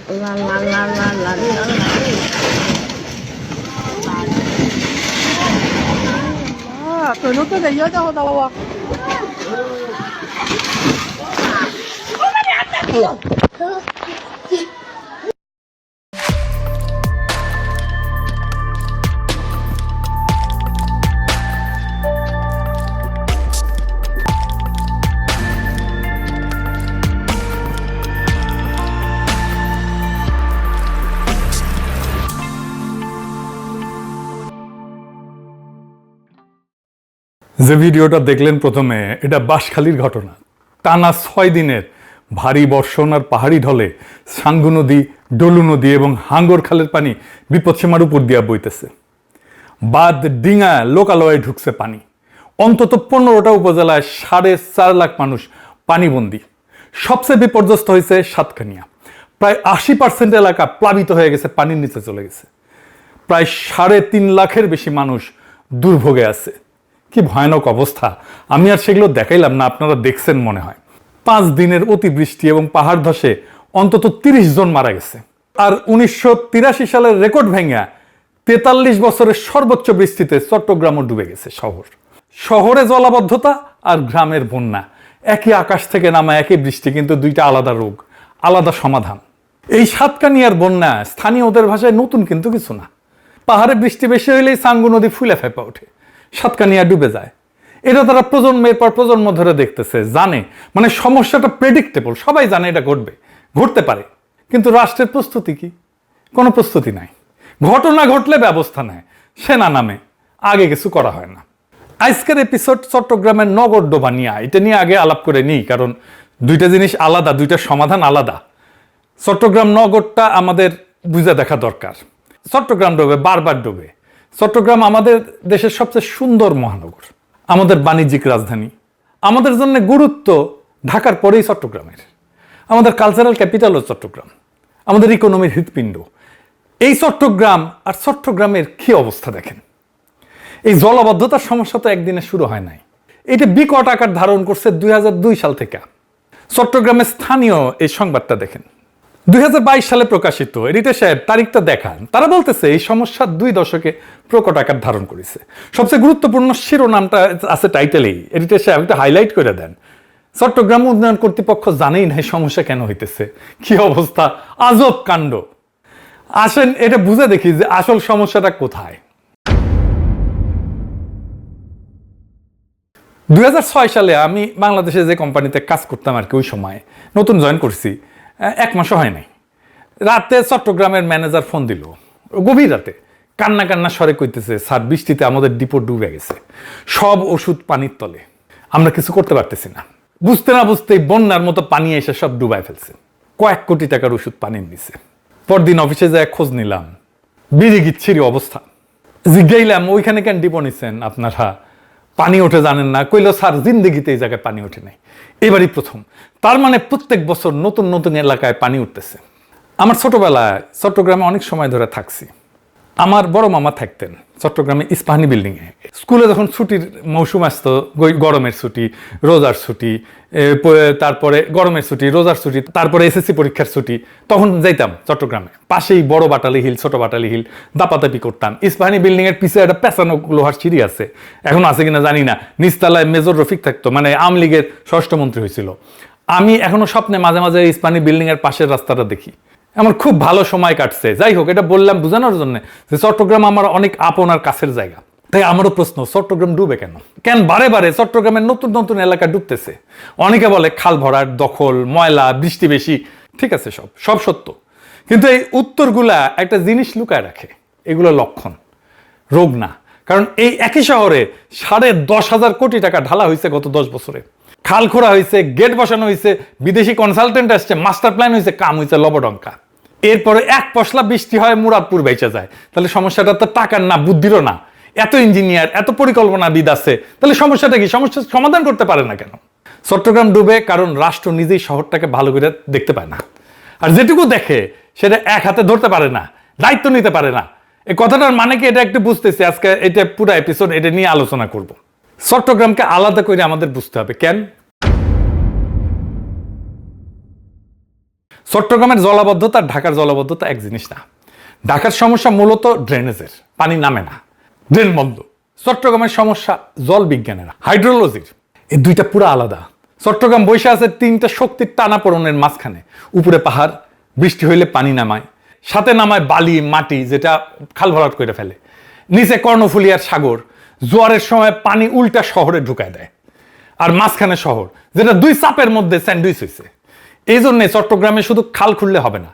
La la la la la la la. Tụi nó cứ để vô đâu đâu à. যে ভিডিওটা দেখলেন প্রথমে, এটা বাঁশখালীর ঘটনা। টানা 6 দিনের ভারী বর্ষণ আর পাহাড়ি ঢলে সাঙ্গু নদী, ডলু নদী এবং হাঙ্গর খালের পানি বিপদসীমার উপর দিয়া বইতেছে। বাঁধ, ডিঙা, লোকালয়ে ঢুকছে পানি। অন্তত 15টা উপজেলায় 4.5 লাখ মানুষ পানিবন্দী। সবচেয়ে বিপর্যস্ত হয়েছে সাতকানিয়া। প্রায় 80% এলাকা প্লাবিত হয়ে গেছে, পানির নিচে চলে গেছে। প্রায় 3.5 লাখের বেশি মানুষ দুর্ভোগে আছে। কি ভয়ানক অবস্থা! আমি আর সেগুলো দেখাইলাম না, আপনারা দেখছেন মনে হয়। 5 দিনের অতিবৃষ্টি এবং পাহাড় ধসে অন্তত 30 জন মারা গেছে। আর 1983 সালের রেকর্ড ভেঙে 43 বছরের সর্বোচ্চ বৃষ্টিতে চট্টগ্রামও ডুবে গেছে শহর। শহরে জলাবদ্ধতা আর গ্রামের বন্যা, একই আকাশ থেকে নামা একই বৃষ্টি, কিন্তু দুইটা আলাদা রোগ, আলাদা সমাধান। এই সাতকানিয়ার বন্যা স্থানীয়দের ভাষায় নতুন কিন্তু কিছু না। পাহাড়ে বৃষ্টি বেশি হইলেই সাঙ্গু নদী ফুলে ফেপে ওঠে, সাতকানিয়া ডুবে যায়। এটা তারা প্রজন্মের পর প্রজন্ম ধরে দেখতেছে, জানে, মানে সমস্যাটা প্রেডিক্টেবল, সবাই জানে এটা ঘটবে, ঘটতে পারে। কিন্তু রাষ্ট্রের প্রস্তুতি কি? কোনো প্রস্তুতি নাই। ঘটনা ঘটলে ব্যবস্থা নেয়, সেনা নামে, আগে কিছু করা হয় না। আজকের এপিসোড চট্টগ্রামের নগরডোবা নিয়ে, এটা নিয়ে আগে আলাপ করে নিই, কারণ দুইটা জিনিস আলাদা, দুইটা সমাধান আলাদা। চট্টগ্রাম নগরটা আমাদের বুঝে দেখা দরকার। চট্টগ্রাম ডোবে, বারবার ডোবে। চট্টগ্রাম আমাদের দেশের সবচেয়ে সুন্দর মহানগর, আমাদের বাণিজ্যিক রাজধানী, আমাদের জন্য গুরুত্ব ঢাকার পরেই চট্টগ্রামের। আমাদের কালচারাল ক্যাপিটালও চট্টগ্রাম, আমাদের ইকোনমির হৃৎপিণ্ড। এই চট্টগ্রাম আর চট্টগ্রামের কি অবস্থা দেখেন। এই জলাবদ্ধতার সমস্যা তো একদিনে শুরু হয় নাই, এটা বিকট আকার ধারণ করছে 2002 সাল থেকে। চট্টগ্রামের স্থানীয় এই সংবাদটা দেখেন, 2022 সালে প্রকাশিত। এডিটর সাহেব তারিখটা দেখান। তারা বলতেছে এই সমস্যা 2 দশকে প্রকট আকার ধারণ করেছে। সবচেয়ে গুরুত্বপূর্ণ শিরোনামটা আছে টাইটেলেই। এডিটর সাহেব একটা হাইলাইট করে দেন। চট্টগ্রাম উন্নয়ন কর্তৃপক্ষ জানেই না এই সমস্যা কেন হইতেছে। কি অবস্থা, আজব কাণ্ড। আসেন এটা বুঝে দেখি যে আসল সমস্যাটা কোথায়। 2006 সালে আমি বাংলাদেশে যে কোম্পানিতে কাজ করতাম আর কি, ওই সময় নতুন জয়েন করছি, 1 মাসও হয় নাই। রাতে চট্টগ্রামের ম্যানেজার ফোন দিল, গভীর রাতে, কান্না কান্না স্বরে কইতেছে, স্যার বৃষ্টিতে আমাদের ডিপো ডুবে গেছে, সব ওষুধ পানির তলে, আমরা কিছু করতে পারতেছি না। বুঝতে না বুঝতেই বন্যার মতো পানি এসে সব ডুবাই ফেলছে। কয়েক কোটি টাকার ওষুধ পানির নিচে। পরদিন অফিসে যায় খোঁজ নিলাম, বিড়ি গিচ্ছিরি অবস্থা। জিজ্ঞাইলাম, ওইখানে কেন ডিপো নিচ্ছেন আপনারা, পানি ওঠে জানেন না? কইল, স্যার জিন্দেগিতে এই জায়গায় পানি ওঠে নাই, এবারই প্রথম। তার মানে প্রত্যেক বছর নতুন নতুন এলাকায় পানি উঠতেছে। আমার ছোটবেলায় চট্টগ্রামে অনেক সময় ধরে থাকছি। আমার বড় মামা থাকতেন চট্টগ্রামে ইস্পাহানি বিল্ডিংয়ে। স্কুলে যখন ছুটির মৌসুম আসতো, গরমের ছুটি, রোজার ছুটি, তারপরে গরমের ছুটি, রোজার ছুটি, তারপরে এসএসসি পরীক্ষার ছুটি, তখন যাইতাম চট্টগ্রামে। পাশেই বড় বাটালি হিল, ছোট বাটালি হিল, দাপাদাপি করতাম। ইস্পাহানি বিল্ডিংয়ের পিছিয়ে একটা পেঁচানো লোহার সিঁড়ি আছে, এখন আছে কিনা জানি না। নিচতলায় মেজর রফিক থাকতো, মানে আওয়ামী লীগের স্বরাষ্ট্রমন্ত্রী হয়েছিল। আমি এখনো স্বপ্নে মাঝে মাঝে ইস্পাহানি বিল্ডিংয়ের পাশের রাস্তাটা দেখি। আমার খুব ভালো সময় কাটছে। যাই হোক, এটা বললাম বোঝানোর জন্য যে চট্টগ্রাম আমার অনেক আপন আর কাছের জায়গা। তাই আমারও প্রশ্ন, চট্টগ্রাম ডুবে কেন? কেন বারে বারে চট্টগ্রামের নতুন নতুন এলাকা ডুবতেছে? অনেকে বলে খাল ভরাট, দখল, ময়লা, বৃষ্টি বেশি। ঠিক আছে, সব সত্য, কিন্তু এই উত্তরগুলা একটা জিনিস লুকায় রাখে। এগুলো লক্ষণ, রোগ না। কারণ এই একই শহরে 10,500 কোটি টাকা ঢালা হয়েছে গত 10 বছরে। খাল খোঁড়া হয়েছে, গেট বসানো হয়েছে, বিদেশি কনসালটেন্ট আসছে, মাস্টার প্ল্যান হয়েছে, কাম হয়েছে লবডঙ্কা। এরপরে এক পশলা বৃষ্টি হয়, মুরাদপুর বেঁচে যায়। তাহলে সমস্যাটা তো টাকার না, বুদ্ধিরও না। এত ইঞ্জিনিয়ার, এত পরিকল্পনাবিদ আছে, তাহলে সমস্যাটা কি? সমস্যার সমাধান করতে পারে না কেন? চট্টগ্রাম ডুবে কারণ রাষ্ট্র নিজেই শহরটাকে ভালো করে দেখতে পায় না। আর যেটুকু দেখে সেটা এক হাতে ধরতে পারে না, দায়িত্ব নিতে পারে না। এই কথাটার মানে কি, এটা একটু বুঝতেছি। আজকে এটা পুরো এপিসোড এটা নিয়ে আলোচনা করব। চট্টগ্রামকে আলাদা করে আমাদের বুঝতে হবে। কেন? চট্টগ্রামের জলাবদ্ধতা আর ঢাকার জলাবদ্ধতা এক জিনিস না। ঢাকার সমস্যা মূলত ড্রেনেজের, পানি নামে না, ড্রেন বন্ধ। চট্টগ্রামের সমস্যা জল বিজ্ঞানের, হাইড্রোলজির। এই দুইটা পুরো আলাদা। চট্টগ্রাম বসে আছে তিনটা শক্তির টানাপোড়েনের মাঝখানে। উপরে পাহাড়, বৃষ্টি হইলে পানি নামায়, সাথে নামায় বালি মাটি যেটা খাল ভরাট করে ফেলে, নিচে কর্ণফুলী আর সাগর, জোয়ারের সময় পানি উল্টা শহরে ঢুকায় দেয়, আর মাঝখানে শহর যেটা দুই চাপের মধ্যে স্যান্ডউইচ হয়েছে। এই জন্যে চট্টগ্রামে শুধু খাল খুললে হবে না,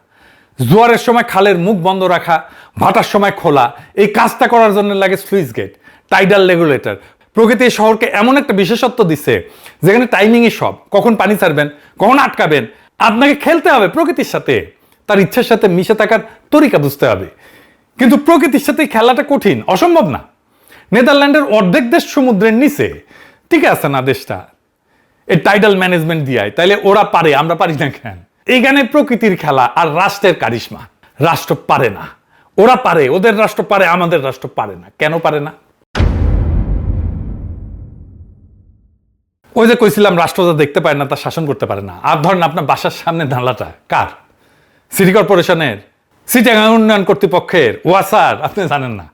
জোয়ারের সময় খালের মুখ বন্ধ রাখা, ভাটার সময় খোলা, এই কাজটা করার জন্য লাগে স্লুইস গেট, টাইডাল রেগুলেটর। প্রকৃতি এই শহরকে এমন একটা বিশেষত্ব দিচ্ছে যেখানে টাইমিংই সব। কখন পানি ছাড়বেন, কখন আটকাবেন, আপনাকে খেলতে হবে প্রকৃতির সাথে, তার ইচ্ছার সাথে মিশে থাকার তরিকা বুঝতে হবে। কিন্তু প্রকৃতির সাথে খেলাটা কঠিন, অসম্ভব না। নেদারল্যান্ডের অর্ধেক দেশ সমুদ্রের নিচে, ঠিক আছে না দেশটা, এই টাইডাল ম্যানেজমেন্ট দিয়ায়, তাইলে ওরা পারে, আমরা পারি না কেন? এইখানে প্রকৃতির খেলা আর রাষ্ট্রের কারিশমা। রাষ্ট্র পারে না, ওরা পারে, ওদের রাষ্ট্র পারে, আমাদের রাষ্ট্র পারে না। কেন পারে না? ওই যে কইছিলাম রাষ্ট্র যা দেখতে পায় না তা শাসন করতে পারে না। আর ধরেন আপনার বাসার সামনে নালাটা কার? সিটি কর্পোরেশনের, চিটাগাং উন্নয়ন কর্তৃপক্ষের, ওয়াসার, আপনি জানেন না।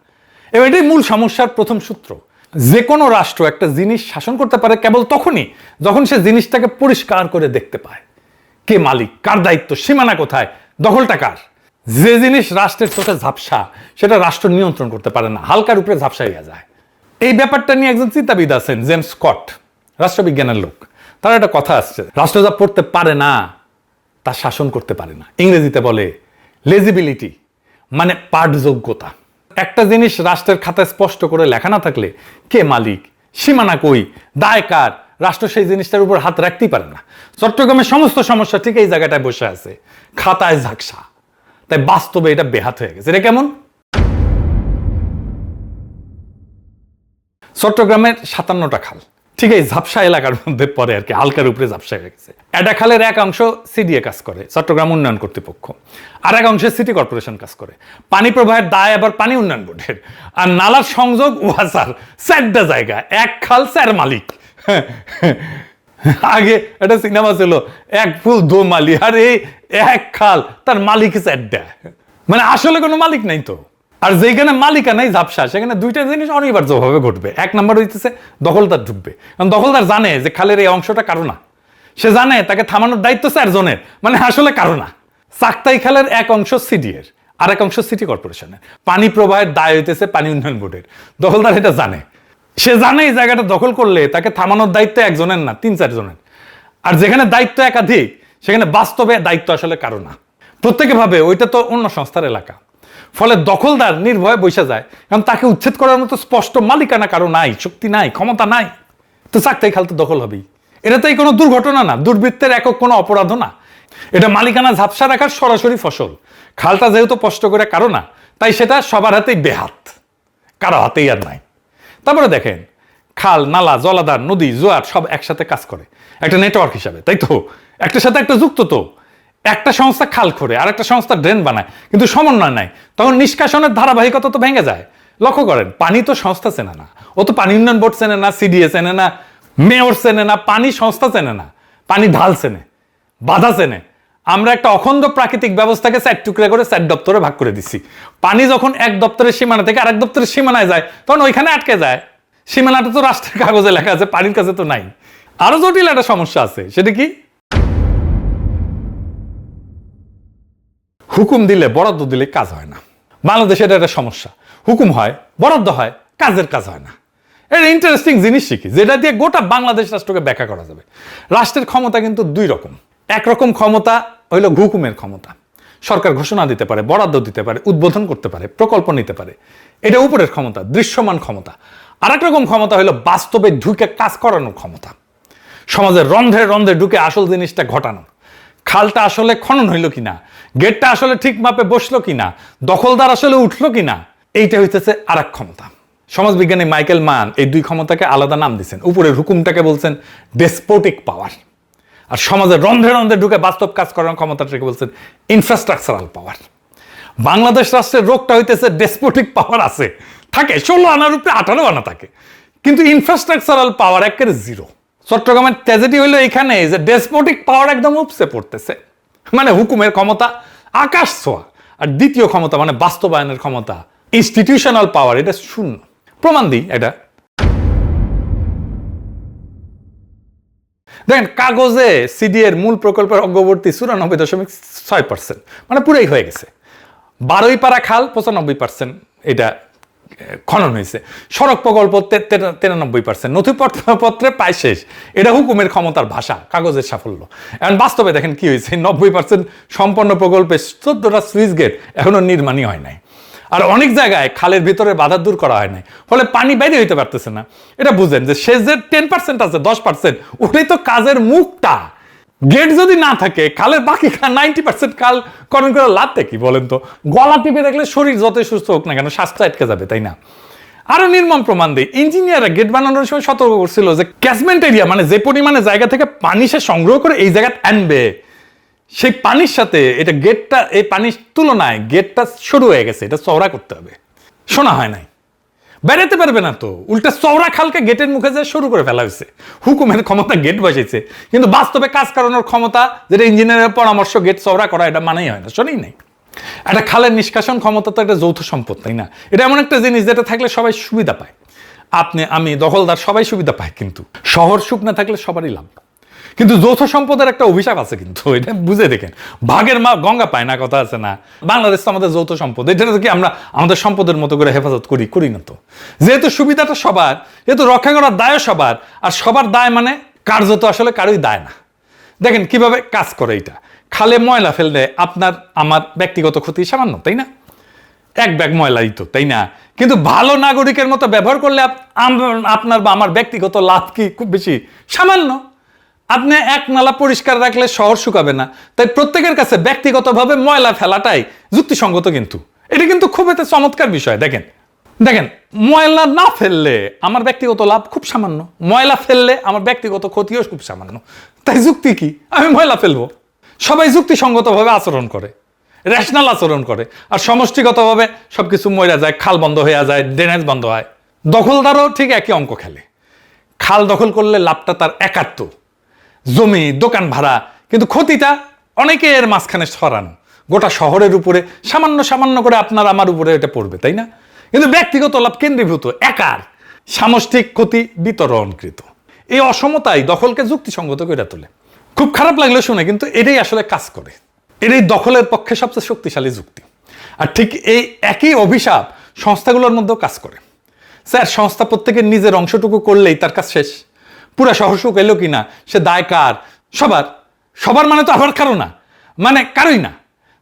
এটাই মূল সমস্যার প্রথম সূত্র। যে কোনো রাষ্ট্র একটা জিনিস শাসন করতে পারে কেবল তখনই যখন সে জিনিসটাকে পরিষ্কার করে দেখতে পায়। কে মালিক, কার দায়িত্ব, সীমানা কোথায়, দখলটা কার। যে জিনিস রাষ্ট্রের চোখে ঝাপসা সেটা রাষ্ট্র নিয়ন্ত্রণ করতে পারে না, হালকার উপরে ঝাপসাইয়া যায়। এই ব্যাপারটা নিয়ে একজন চিন্তাবিদ আছেন, জেমস স্কট, রাষ্ট্রবিজ্ঞানের লোক। তার একটা কথা আসছে, রাষ্ট্র যা পড়তে পারে না তা শাসন করতে পারে না। ইংরেজিতে বলে লেজিবিলিটি, মানে পাঠযোগ্যতা। একটা জিনিস রাষ্ট্রের খাতায় স্পষ্ট করে লেখা না থাকলে কে মালিক, সীমানা কই, দায় কার, রাষ্ট্র সেই জিনিসটার উপর হাত রাখতেই পারে না। চট্টগ্রামের সমস্ত সমস্যা ঠিক এই জায়গাটায় বসে আছে, খাতায় ঝাকসা। তাই বাস্তবে এটা বেহাত হয়ে গেছে। এটা কেমন? চট্টগ্রামের 57টা খাল ঠিক এই ঝাপসা এলাকার মধ্যে পড়ে আর কি, হালকার উপরে ঝাপসা হয়ে গেছে। এটা খালের এক অংশ সিডিএ কাজ করে, চট্টগ্রাম উন্নয়ন কর্তৃপক্ষ, আর এক অংশে সিটি কর্পোরেশন কাজ করে। পানি প্রবাহের দায় আবার পানি উন্নয়ন বোর্ডের, আর নালার সংযোগ ওয়াসার। 4টা জায়গা, এক খাল 4 মালিক। আগে একটা সিনেমা ছিল, এক ফুল দো মালি, আর এই এক খাল তার মালিক 4টা। মানে আসলে কোনো মালিক নাই তো। আর যেখানে মালিকানাই ঝাপসা সেখানে দুইটা জিনিস অনিবার্যভাবে ঘটবে। এক নম্বর হইতেছে দখলদার ঢুকবে, কারণ দখলদার জানে যে খালের এই অংশটা কারো না। সে জানে তাকে থামানোর দায়িত্ব 4 জনের, মানে আসলে কারো না। চাকতাই খালের এক অংশ সিডিএর, আর এক অংশ সিটি কর্পোরেশনের। পানি প্রবাহের দায় হইতেছে পানি উন্নয়ন বোর্ডের। দখলদার এটা জানে, সে জানে এই জায়গাটা দখল করলে তাকে থামানোর দায়িত্ব একজনের না, 3-4 জনের। আর যেখানে দায়িত্ব একাধিক সেখানে বাস্তবে দায়িত্ব আসলে কারো না। প্রত্যেকে ভাবে ওইটা তো অন্য সংস্থার এলাকা। ফলে দখলদার নির্ভয়ে বসে যায়, কারণ তাকে উচ্ছেদ করার মতো স্পষ্ট মালিকানা কারো নাই, শক্তি নাই, ক্ষমতা নাই। তো চাকতাই খাল তো দখল হবেই। এটা তো কোনো দুর্ঘটনা না, দুর্বৃত্তের একক কোনো অপরাধও না। এটা মালিকানা ঝাপসা রাখার সরাসরি ফসল। খালটা যেহেতু স্পষ্ট করে কারো না, তাই সেটা সবার হাতেই বেহাত, কারো হাতেই আর নাই। তারপরে দেখেন, খাল, নালা, জলাধার, নদী, জোয়ার সব একসাথে কাজ করে একটা নেটওয়ার্ক হিসাবে, তাই তো? একটার সাথে একটা যুক্ত তো। একটা সংস্থা খাল খোঁড়ে আর একটা সংস্থা ড্রেন বানায়, কিন্তু সমন্বয় নাই, তখন নিষ্কাশনের ধারাবাহিকতা তো ভেঙে যায়। লক্ষ্য করেন, পানি তো সংস্থা চেনে না, ও তো পানি উন্নয়ন বোর্ড চেনে না, সিডিএ চেনে না, মেয়র চেনে না, পানি সংস্থা চেনে না। পানি ঢাল চেনে, বাধা চেনে। আমরা একটা অখণ্ড প্রাকৃতিক ব্যবস্থাকে 4 টুকরা করে 4 দপ্তরে ভাগ করে দিচ্ছি। পানি যখন এক দপ্তরের সীমানা থেকে আরেক দপ্তরের সীমানায় যায় তখন ওইখানে আটকে যায়। সীমানাটা তো রাষ্ট্রের কাগজে লেখা আছে, পানির কাছে তো নাই। আরো জটিল একটা সমস্যা আছে, সেটা কি? হুকুম দিলে, বরাদ্দ দিলে কাজ হয় না। বাংলাদেশে এটা একটা সমস্যা। হুকুম হয়, বরাদ্দ হয়, কাজের কাজ হয় না। এটা ইন্টারেস্টিং জিনিস শিখি, যেটা দিয়ে গোটা বাংলাদেশ রাষ্ট্রকে ব্যাখ্যা করা যাবে। রাষ্ট্রের ক্ষমতা কিন্তু 2 রকম। একরকম ক্ষমতা হইল হুকুমের ক্ষমতা। সরকার ঘোষণা দিতে পারে, বরাদ্দ দিতে পারে, উদ্বোধন করতে পারে, প্রকল্প নিতে পারে। এটা উপরের ক্ষমতা, দৃশ্যমান ক্ষমতা। আর এক রকম ক্ষমতা হইল বাস্তবে ঢুকে কাজ করানোর ক্ষমতা। সমাজের রন্ধ্রে রন্ধ্রে ঢুকে আসল জিনিসটা ঘটানো। খালটা আসলে খনন হইল কিনা, গেটটা আসলে ঠিক মাপে বসলো কিনা, দখলদার আসলে উঠলো কিনা, এইটা হইতেছে আর এক ক্ষমতা। সমাজবিজ্ঞানী মাইকেল মান এই 2 ক্ষমতাকে আলাদা নাম দিচ্ছেন। উপরের হুকুমটাকে বলছেন ডেসপোটিক পাওয়ার, আর সমাজের রন্ধ্রে রন্ধ্রে ঢুকে বাস্তব কাজ করার ক্ষমতাটাকে বলছেন ইনফ্রাস্ট্রাকচারাল পাওয়ার। বাংলাদেশ রাষ্ট্রের রোগটা হইতেছে ডেসপোটিক পাওয়ার আছে, থাকে 16 আনার উপরে 18 আনা থাকে, কিন্তু ইনফ্রাস্ট্রাকচারাল পাওয়ার একেবারে 0। চট্টগ্রামের ট্র্যাজেডি হইলো এখানে যে ডেসপোটিক পাওয়ার একদম উপসে পড়তেছে। মানে হুকুমের ক্ষমতা আকাশ ছোঁয়া, আর দ্বিতীয় ক্ষমতা মানে বাস্তবায়নের ক্ষমতা, ইনস্টিটিউশনাল পাওয়ার, এটা শূন্য। প্রমাণ দিই এটা। দেখেন, কাগজে সিডি এর মূল প্রকল্পের অগ্রবর্তী 94.6%, মানে পুরাই হয়ে গেছে। 12 পারা খাল 95% এটা খনন হয়েছে। সড়ক প্রকল্প 93%, নথিপত্রে পায় শেষ। এটা হুকুমের ক্ষমতার ভাষা, কাগজের সাফল্য। এখন বাস্তবে দেখেন কি হয়েছে, 90% সম্পন্ন প্রকল্পে 14টা সুইচ গেট এখনো নির্মাণই হয় নাই। আর অনেক জায়গায় খালের ভিতরে বাধা দূর করা হয় নাই, ফলে পানি বাইরে হইতে পারতেছে না। এটা বুঝেন যে শেষ যে 10% আছে, 10%, ওটাই তো কাজের মুখটা। গেট যদি না থাকে, খালের বাকি 90% খাল খনন করে লাভটা কি বলেন তো? গলা টিপে রাখলে শরীর যতই সুস্থ হোক না কেন, স্বাস্থ্য আটকে যাবে, তাই না? আরো নির্মম প্রমাণ দেয়, ইঞ্জিনিয়াররা গেট বানানোর সময় সতর্ক করছিল যে ক্যাচমেন্ট এরিয়া, মানে যে পরিমাণে জায়গা থেকে পানি সে সংগ্রহ করে এই জায়গায় আনবে, সেই পানির সাথে এটা গেটটা, এই পানির তুলনায় গেটটা সরু হয়ে গেছে, এটা চওড়া করতে হবে। শোনা হয় নাই, বেড়াতে পারবে না তো, উল্টা চওড়া খালকে গেটের মুখে যে শুরু করে ফেলা হয়েছে। হুকুমের ক্ষমতা গেট বসেছে, কিন্তু বাস্তবে কাজ করানোর ক্ষমতা, যেটা ইঞ্জিনিয়ারের পরামর্শ গেট চওড়া করা, এটা মানেই হয় না, শোনেই নাই। একটা খালের নিষ্কাশন ক্ষমতা তো একটা যৌথ সম্পদ, তাই না? এটা এমন একটা জিনিস যেটা থাকলে সবাই সুবিধা পায়। আপনি, আমি, দখলদার সবাই সুবিধা পায়, কিন্তু শহর সুখ না থাকলে সবারই লাভ। কিন্তু যৌথ সম্পদের একটা অভিশাপ আছে, কিন্তু এটা বুঝে দেখেন। ভাগের মা গঙ্গা পায় না, কথা আছে না? বাংলাদেশ তো আমাদের যৌথ সম্পদ, এটা কি আমরা আমাদের সম্পদের মতো করে হেফাজত করি না তো? যেহেতু সুবিধাটা সবার, যেহেতু রক্ষা করার দায় সবার, আর সবার দায় মানে কার্যত আসলে কারোই দায় না। দেখেন কিভাবে কাজ করে এটা। খালে ময়লা ফেললে আপনার আমার ব্যক্তিগত ক্ষতি সামান্য, তাই না? এক ব্যাগ ময়লাই তো, তাই না? কিন্তু ভালো নাগরিকের মতো ব্যবহার করলে আপনার বা আমার ব্যক্তিগত লাভ কি খুব বেশি? সামান্য। আপনি এক নালা পরিষ্কার রাখলে শহর শুকাবে না, তাই প্রত্যেকের কাছে ব্যক্তিগতভাবে ময়লা ফেলাটাই যুক্তিসঙ্গত। কিন্তু এটা কিন্তু খুব একটা চমৎকার বিষয়। দেখেন দেখেন ময়লা না ফেললে আমার ব্যক্তিগত লাভ খুব সামান্য, ময়লা ফেললে আমার ব্যক্তিগত ক্ষতিও খুব সামান্য। তাই যুক্তি কি? আমি ময়লা ফেলবো। সবাই যুক্তিসঙ্গতভাবে আচরণ করে, রেশনাল আচরণ করে, আর সমষ্টিগতভাবে সবকিছু মরে যায়, খাল বন্ধ হয়ে যায়, ড্রেনেজ বন্ধ হয়। দখলদারও ঠিক একই অঙ্ক খেলে। খাল দখল করলে লাভটা তার একাত্ম, জমি, দোকান ভাড়া, কিন্তু ক্ষতিটা অনেকের মাঝখানে ছড়ানো, গোটা শহরের উপরে সামান্য সামান্য করে আপনার আমার উপরে এটা পড়বে, তাই না? কিন্তু ব্যক্তিগত লাভ কেন্দ্রীভূত, একার, সামষ্টিক ক্ষতি বিতরণকৃত। এই অসমতাই দখলকে যুক্তিসঙ্গত করে তোলে। খুব খারাপ লাগলো শুনে, কিন্তু এটাই আসলে কাজ করে। এটাই দখলের পক্ষে সবচেয়ে শক্তিশালী যুক্তি। আর ঠিক এই একই অভিশাপ সংস্থাগুলোর মধ্যেও কাজ করে। স্যার, সংস্থা প্রত্যেকের নিজের অংশটুকু করলেই তার কাজ শেষ। পুরা শহর সুখ এলো কিনা সে দায় কার? সবার। সবার মানে তো আবার কারো না, মানে কারোই না।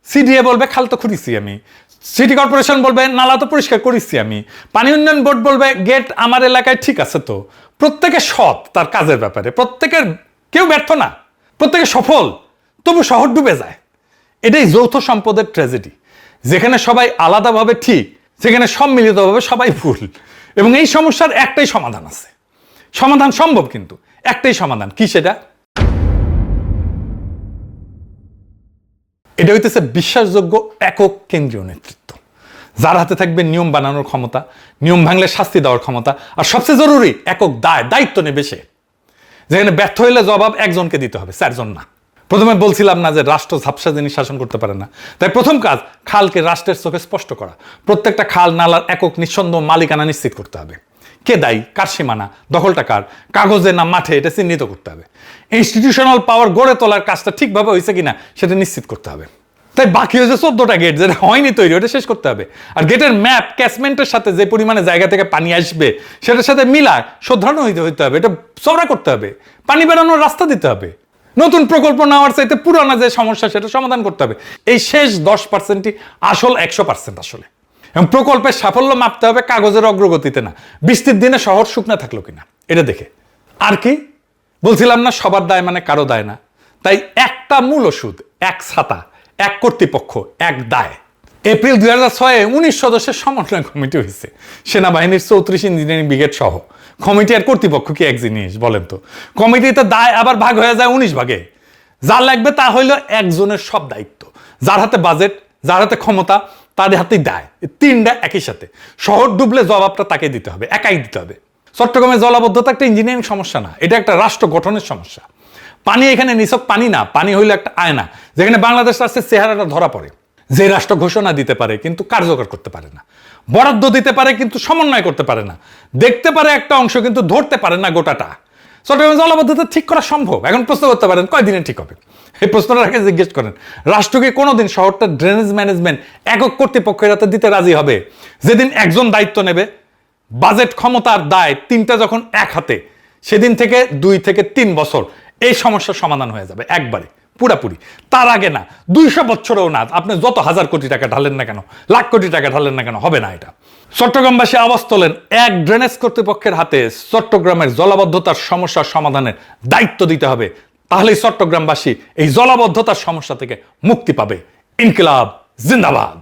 সিডিএ বলবে খাল তো খুঁড়িছি আমি, সিটি কর্পোরেশন বলবে নালা তো পরিষ্কার করেছি আমি, পানি উন্নয়ন বোর্ড বলবে গেট আমার এলাকায় ঠিক আছে। তো প্রত্যেকে সৎ তার কাজের ব্যাপারে, প্রত্যেকের, কেউ ব্যর্থ না, প্রত্যেকে সফল, তবু শহর ডুবে যায়। এটাই যৌথ সম্পদের ট্র্যাজেডি। যেখানে সবাই আলাদাভাবে ঠিক, সেখানে সম্মিলিতভাবে সবাই ভুল। এবং এই সমস্যার একটাই সমাধান আছে, সমাধান সম্ভব, কিন্তু একটাই সমাধান। কি সেটা? এটা হইতেছে বিশ্বাসযোগ্য একক কেন্দ্রীয় নেতৃত্ব, যার হাতে থাকবে নিয়ম বানানোর ক্ষমতা, নিয়ম ভাঙলে শাস্তি দেওয়ার ক্ষমতা, আর সবচেয়ে জরুরি একক দায়িত্ব নেবে সে। যেখানে ব্যর্থ হইলে জবাব একজনকে দিতে হবে, চারজন না। প্রথমে বলছিলাম না যে রাষ্ট্র ঝাপসা জিনিস শাসন করতে পারে না? তাই প্রথম কাজ খালকে রাষ্ট্রের চোখে স্পষ্ট করা। প্রত্যেকটা খাল নালার একক নিঃসন্দেহ মালিকানা নিশ্চিত করতে হবে। কে দায়ী, কার সীমানা, দখলটা কার, কাগজে না মাঠে, এটা চিহ্নিত করতে হবে। ইনস্টিটিউশনাল পাওয়ার গড়ে তোলার কাজটা ঠিকভাবে হয়েছে কিনা সেটা নিশ্চিত করতে হবে। তাই বাকি হয়েছে 14টা গেট, যেটা হয়নি তৈরি, ওটা শেষ করতে হবে। আর গেটের ম্যাপ ক্যাচমেন্টের সাথে যে পরিমাণে জায়গা থেকে পানি আসবে সেটার সাথে মিলায় শোধরানো হইতে হবে, এটা চওড়া করতে হবে, পানি বেরোনোর রাস্তা দিতে হবে। নতুন প্রকল্প নেওয়ার চাইতে পুরানা যে সমস্যা সেটা সমাধান করতে হবে। এই শেষ 10%ই আসল 100% আসলে। এবং প্রকল্পের সাফল্য মাপতে হবে কাগজের অগ্রগতিতে না, বৃষ্টির দিনে শহর শুকনা থাকলো কিনা এটা দেখে। আর কি বলছিলাম না, সবার দায় মানে কারো দায় না। তাই একটা মূল ওষুধ, এক ছাতা, এক কর্তৃপক্ষ, এক দায়। এপ্রিল 2006-এ 19 সদস্যের সমন্বয় কমিটি হয়েছে, সেনাবাহিনীর 34 ইঞ্জিনিয়ারিং ব্রিগেড সহ। কমিটি আর কর্তৃপক্ষ কি এক জিনিস বলেন তো? কমিটিতে দায় আবার ভাগ হয়ে যায় 19 ভাগে। যা লাগবে তা হইল একজনের সব দায়িত্ব, যার হাতে বাজেট, যার হাতে ক্ষমতা, তার হাতেই দায়। তিনটা একই সাথে। শহর ডুবলে জবাবটা তাকে দিতে হবে, একাই দিতে হবে। চট্টগ্রামে জলাবদ্ধতা একটা ইঞ্জিনিয়ারিং সমস্যা না, এটা একটা রাষ্ট্র গঠনের সমস্যা। পানি এখানে নিছক পানি না, পানি হইলো একটা আয়না, যেখানে বাংলাদেশ রাষ্ট্রের চেহারাটা ধরা পড়ে। যে রাষ্ট্র ঘোষণা দিতে পারে কিন্তু কার্যকর করতে পারে না, বরাদ্দ দিতে পারে কিন্তু সমন্বয় করতে পারে না, দেখতে পারে একটা অংশ কিন্তু ধরতে পারে না গোটাটা। চট্টগ্রাম জলাবদ্ধতা ঠিক করা সম্ভব? এখন প্রশ্ন করতে পারেন কয়দিনে ঠিক হবে? এই প্রশ্নটা আগে জিজ্ঞেস করেন। রাষ্ট্রকে কোনোদিন শহরটা ড্রেনেজ ম্যানেজমেন্ট একক কর্তৃপক্ষের হাতে দিতে রাজি হবে? যেদিন একজন দায়িত্ব নেবে, বাজেট ক্ষমতার দায় তিনটা যখন এক হাতে, সেদিন থেকে 2 থেকে 3 বছর এই সমস্যার সমাধান হয়ে যাবে একবারে পুরাপুরি। তার আগে না, 200 বছরেও না। আপনি যত হাজার কোটি টাকা ঢালেন না কেন, লাখ কোটি টাকা ঢালেন না কেন, হবে না এটা। চট্টগ্রামবাসী আওয়াজ তোলেন, এক ড্রেনেজ কর্তৃপক্ষের হাতে চট্টগ্রামের জলাবদ্ধতার সমস্যার সমাধানের দায়িত্ব দিতে হবে। তাহলেই চট্টগ্রামবাসী এই জলাবদ্ধতার সমস্যা থেকে মুক্তি পাবে। ইনকিলাব জিন্দাবাদ।